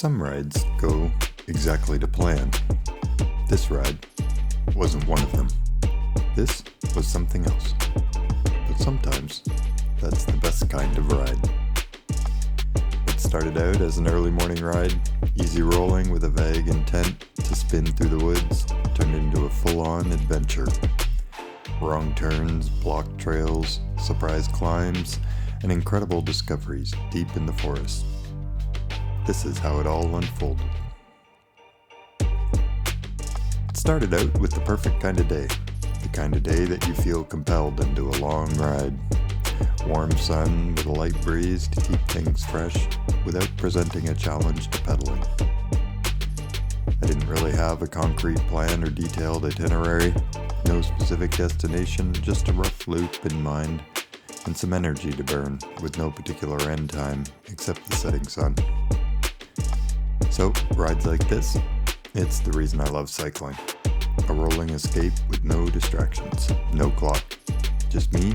Some rides go exactly to plan. This ride wasn't one of them. This was something else. But sometimes, that's the best kind of ride. It started out as an early morning ride, easy rolling with a vague intent to spin through the woods, turned into a full-on adventure. Wrong turns, blocked trails, surprise climbs, and incredible discoveries deep in the forest. This is how it all unfolded. It started out with the perfect kind of day. The kind of day that you feel compelled into a long ride. Warm sun with a light breeze to keep things fresh without presenting a challenge to pedaling. I didn't really have a concrete plan or detailed itinerary. No specific destination, just a rough loop in mind and some energy to burn with no particular end time except the setting sun. So, rides like this, it's the reason I love cycling. A rolling escape with no distractions, no clock. Just me,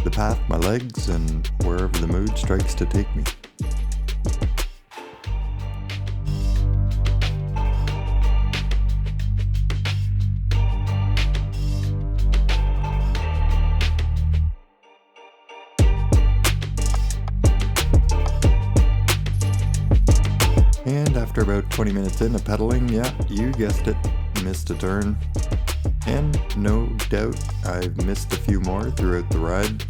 the path, my legs, and wherever the mood strikes to take me. And after about 20 minutes in of pedaling, yeah, you guessed it, missed a turn. And no doubt I've missed a few more throughout the ride.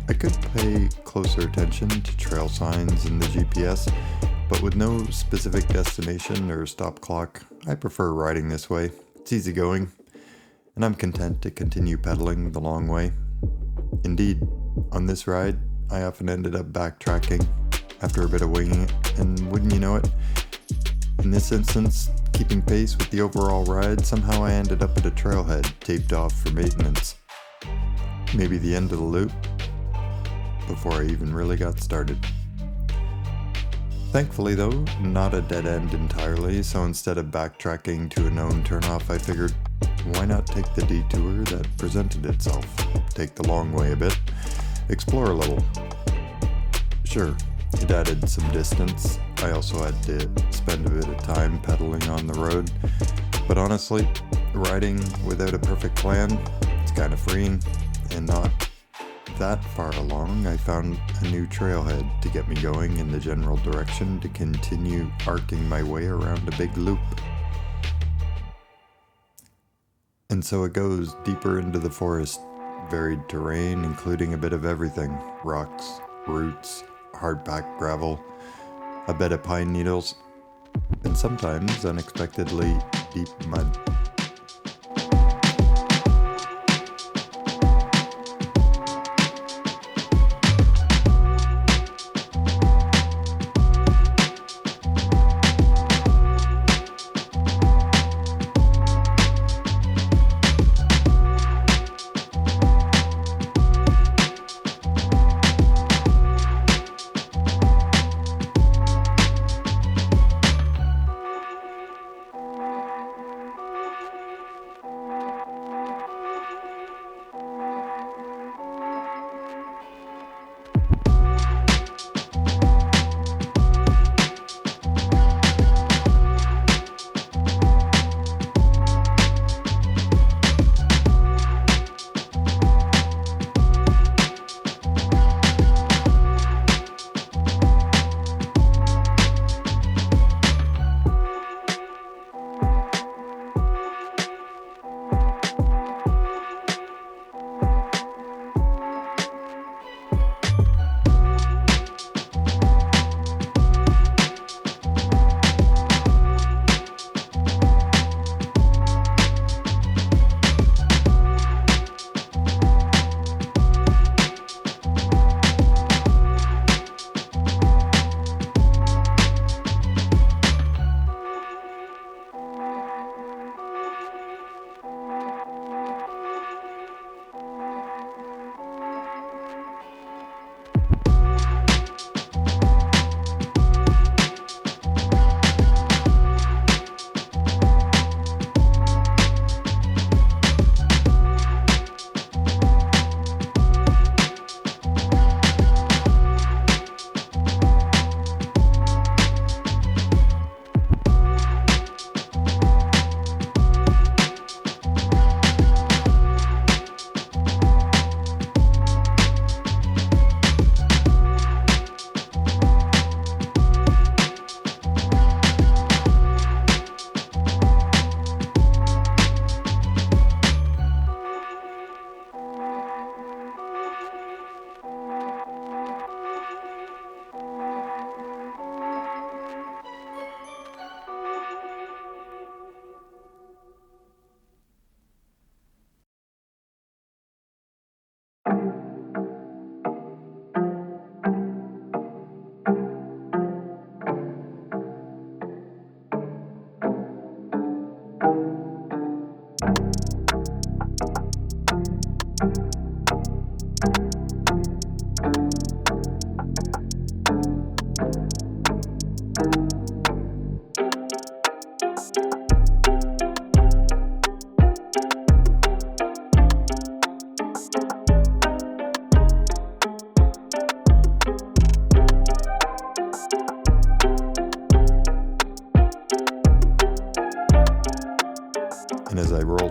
I could pay closer attention to trail signs and the GPS, but with no specific destination or stop clock, I prefer riding this way. It's easygoing, and I'm content to continue pedaling the long way. Indeed, on this ride, I often ended up backtracking after a bit of winging it, and wouldn't you know it, in this instance, keeping pace with the overall ride, somehow I ended up at a trailhead taped off for maintenance. Maybe the end of the loop, before I even really got started. Thankfully though, not a dead end entirely, so instead of backtracking to a known turnoff, I figured, why not take the detour that presented itself? Take the long way a bit, explore a little. Sure, it added some distance. I also had to spend a bit of time pedaling on the road, but honestly, riding without a perfect plan, it's kind of freeing. And not that far along, I found a new trailhead to get me going in the general direction to continue arcing my way around a big loop. And so it goes deeper into the forest, varied terrain including a bit of everything, rocks, roots, hard-packed gravel, a bed of pine needles, and sometimes unexpectedly deep mud.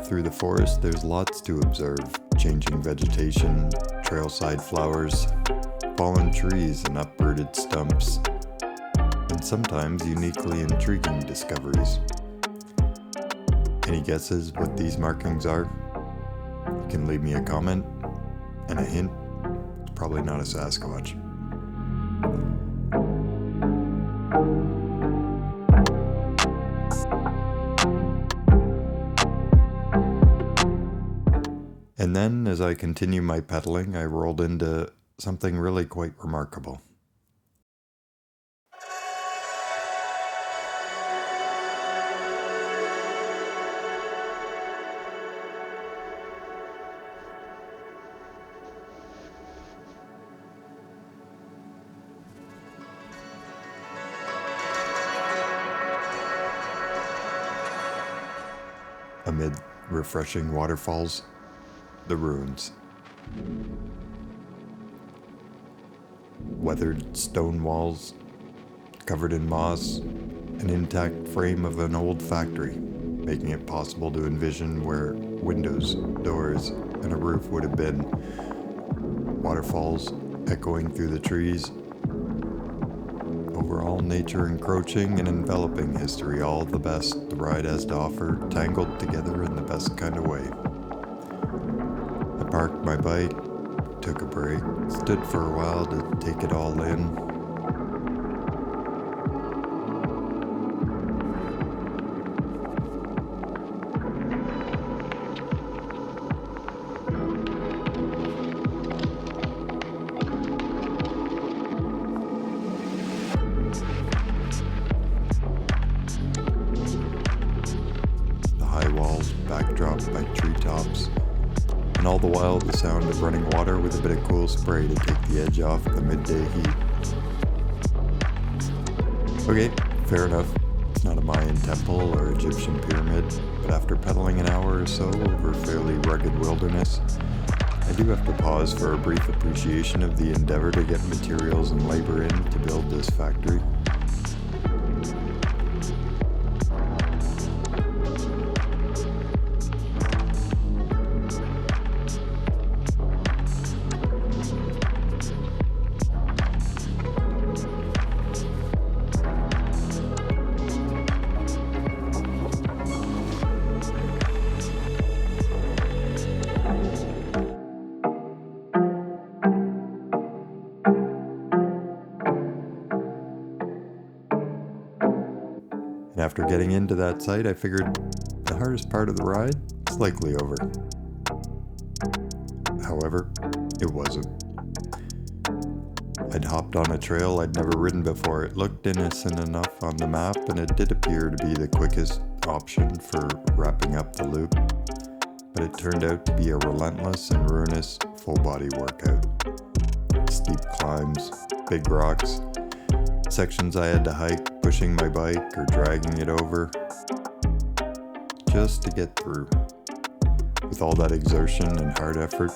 through the forest, there's lots to observe. Changing vegetation, trailside flowers, fallen trees and uprooted stumps, and sometimes uniquely intriguing discoveries. Any guesses what these markings are? You can leave me a comment and a hint. It's probably not a Sasquatch. And then, as I continue my pedaling, I rolled into something really quite remarkable. Amid refreshing waterfalls, the ruins. Weathered stone walls, covered in moss, an intact frame of an old factory, making it possible to envision where windows, doors, and a roof would have been. Waterfalls echoing through the trees. Overall, nature encroaching and enveloping history, all the best the ride has to offer, tangled together in the best kind of way. I parked my bike, took a break, stood for a while to take it all in. The high walls backdropped by treetops, and all the while the sound of running water with a bit of cool spray to take the edge off the midday heat. Okay, fair enough. It's not a Mayan temple or Egyptian pyramid, but after pedaling an hour or so over fairly rugged wilderness, I do have to pause for a brief appreciation of the endeavor to get materials and labor in to build this factory. And after getting into that site, I figured the hardest part of the ride is likely over. However, it wasn't. I'd hopped on a trail I'd never ridden before. It looked innocent enough on the map, and it did appear to be the quickest option for wrapping up the loop. But it turned out to be a relentless and ruinous full-body workout. Steep climbs, big rocks, sections I had to hike, pushing my bike or dragging it over, just to get through. With all that exertion and hard effort,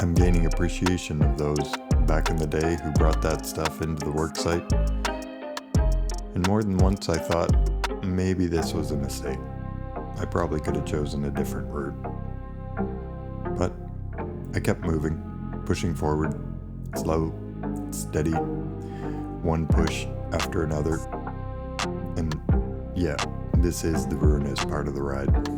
I'm gaining appreciation of those back in the day who brought that stuff into the worksite. And more than once I thought, maybe this was a mistake. I probably could have chosen a different route. But I kept moving, pushing forward, slow, steady, one push after another. And yeah, this is the ruinous part of the ride.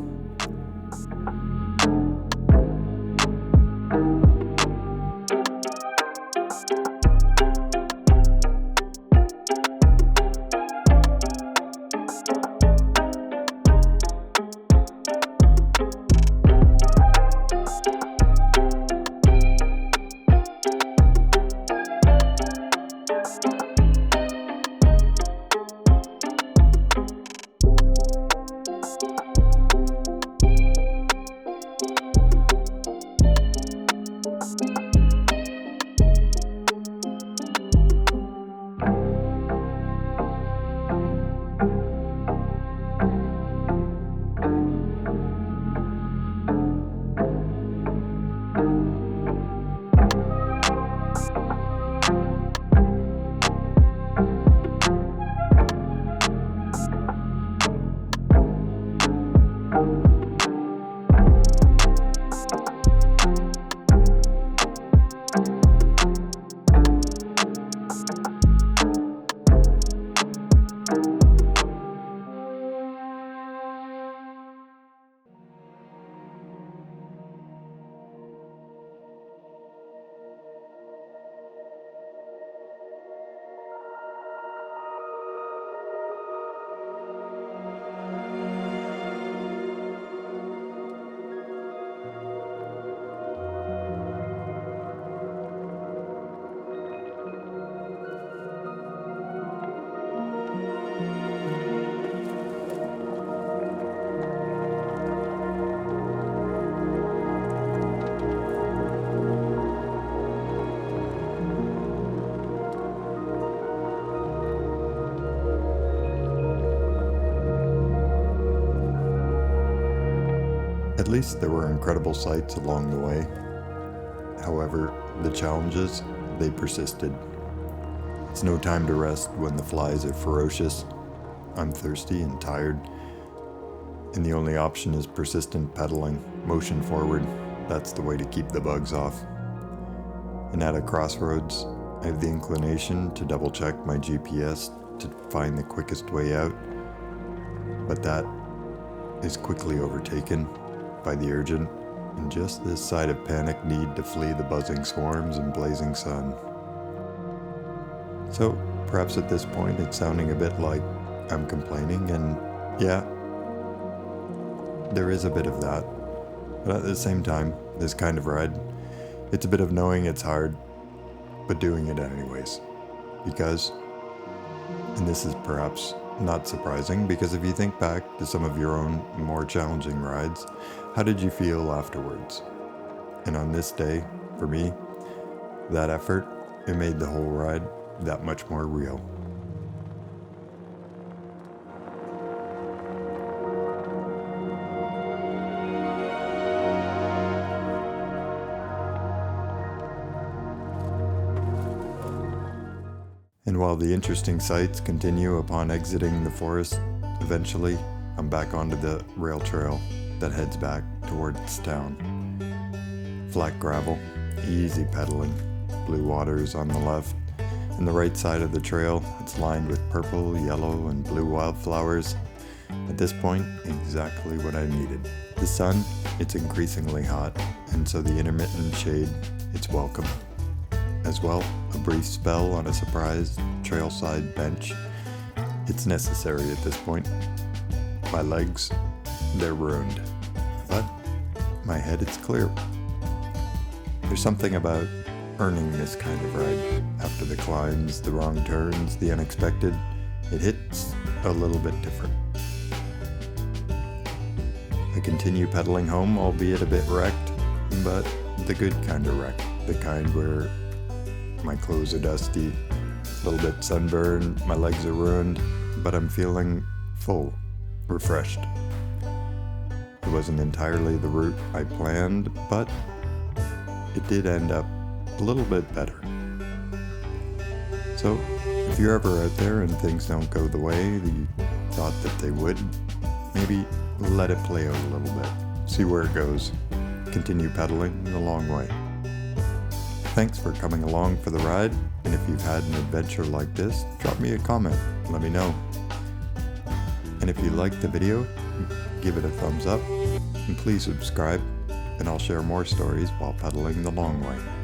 least there were incredible sights along the way. However, the challenges, they persisted. It's no time to rest when the flies are ferocious. I'm thirsty and tired, and the only option is persistent pedaling, motion forward. That's the way to keep the bugs off. And at a crossroads, I have the inclination to double check my GPS to find the quickest way out, but that is quickly overtaken by the urgent and just this side of panic need to flee the buzzing swarms and blazing sun. So perhaps at this point it's sounding a bit like I'm complaining, and yeah, there is a bit of that. But at the same time, this kind of ride, it's a bit of knowing it's hard, but doing it anyways. Because, and this is perhaps not surprising, because if you think back to some of your own more challenging rides, how did you feel afterwards? And on this day, for me, that effort, it made the whole ride that much more real. And while the interesting sights continue upon exiting the forest, eventually I'm back onto the rail trail that heads back towards town. Flat gravel, easy pedaling, blue waters on the left, and the right side of the trail, it's lined with purple, yellow, and blue wildflowers. At this point, exactly what I needed. The sun, it's increasingly hot, and so the intermittent shade, it's welcome. As well, a brief spell on a surprise trailside bench. It's necessary at this point. My legs, they're ruined. But my head, it's clear. There's something about earning this kind of ride. After the climbs, the wrong turns, the unexpected, it hits a little bit different. I continue pedaling home, albeit a bit wrecked, but the good kind of wreck. The kind where my clothes are dusty, a little bit sunburned, my legs are ruined, but I'm feeling full, refreshed. It wasn't entirely the route I planned, but it did end up a little bit better. So, if you're ever out there and things don't go the way that you thought that they would, maybe let it play out a little bit. See where it goes. Continue pedaling the long way. Thanks for coming along for the ride, and if you've had an adventure like this, drop me a comment, let me know. And if you liked the video, give it a thumbs up, and please subscribe, and I'll share more stories while pedaling the long way.